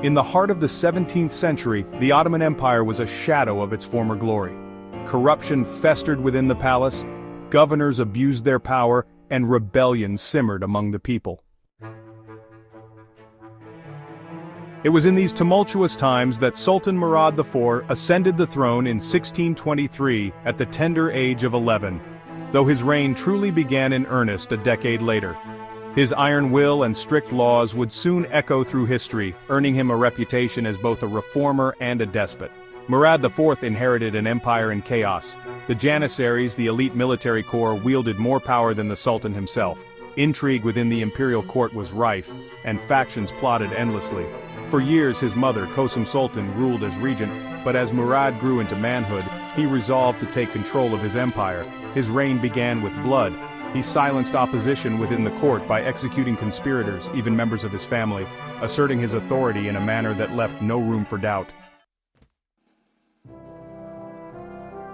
In the heart of the 17th century, the Ottoman Empire was a shadow of its former glory. Corruption festered within the palace, governors abused their power, and rebellion simmered among the people. It was in these tumultuous times that Sultan Murad IV ascended the throne in 1623 at the tender age of 11, though his reign truly began in earnest a decade later. His iron will and strict laws would soon echo through history, earning him a reputation as both a reformer and a despot. Murad IV inherited an empire in chaos. The Janissaries, the elite military corps, wielded more power than the Sultan himself. Intrigue within the imperial court was rife, and factions plotted endlessly. For years his mother, Kosum Sultan, ruled as regent, but as Murad grew into manhood, he resolved to take control of his empire. His reign began with blood. He silenced opposition within the court by executing conspirators, even members of his family, asserting his authority in a manner that left no room for doubt.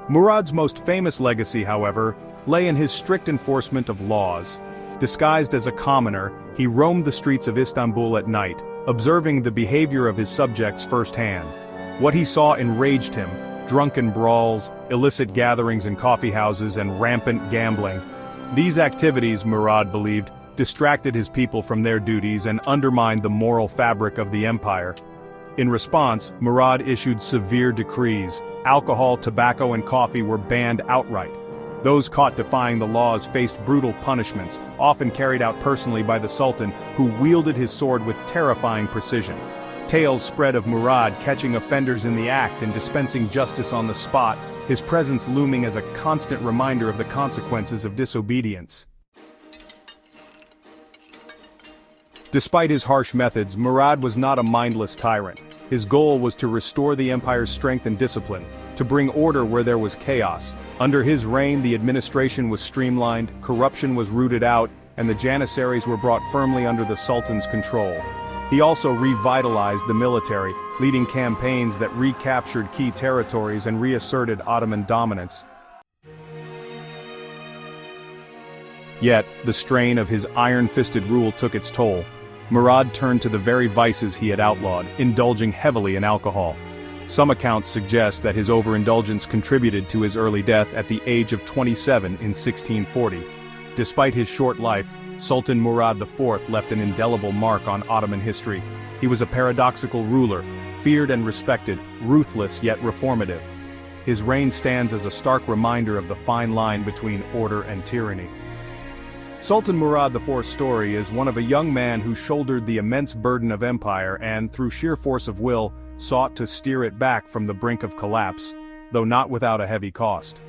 Murad's most famous legacy, however, lay in his strict enforcement of laws. Disguised as a commoner, he roamed the streets of Istanbul at night, observing the behavior of his subjects firsthand. What he saw enraged him: drunken brawls, illicit gatherings in coffee houses, and rampant gambling. These activities, Murad believed, distracted his people from their duties and undermined the moral fabric of the empire. In response, Murad issued severe decrees. Alcohol, tobacco, and coffee were banned outright. Those caught defying the laws faced brutal punishments, often carried out personally by the Sultan, who wielded his sword with terrifying precision. Tales spread of Murad catching offenders in the act and dispensing justice on the spot, his presence looming as a constant reminder of the consequences of disobedience. Despite his harsh methods, Murad was not a mindless tyrant. His goal was to restore the empire's strength and discipline, to bring order where there was chaos. Under his reign, the administration was streamlined, corruption was rooted out, and the Janissaries were brought firmly under the Sultan's control. He also revitalized the military, leading campaigns that recaptured key territories and reasserted Ottoman dominance. Yet, the strain of his iron-fisted rule took its toll. Murad turned to the very vices he had outlawed, indulging heavily in alcohol. Some accounts suggest that his overindulgence contributed to his early death at the age of 27 in 1640. Despite his short life, Sultan Murad IV left an indelible mark on Ottoman history. He was a paradoxical ruler, feared and respected, ruthless yet reformative. His reign stands as a stark reminder of the fine line between order and tyranny. Sultan Murad IV's story is one of a young man who shouldered the immense burden of empire and, through sheer force of will, sought to steer it back from the brink of collapse, though not without a heavy cost.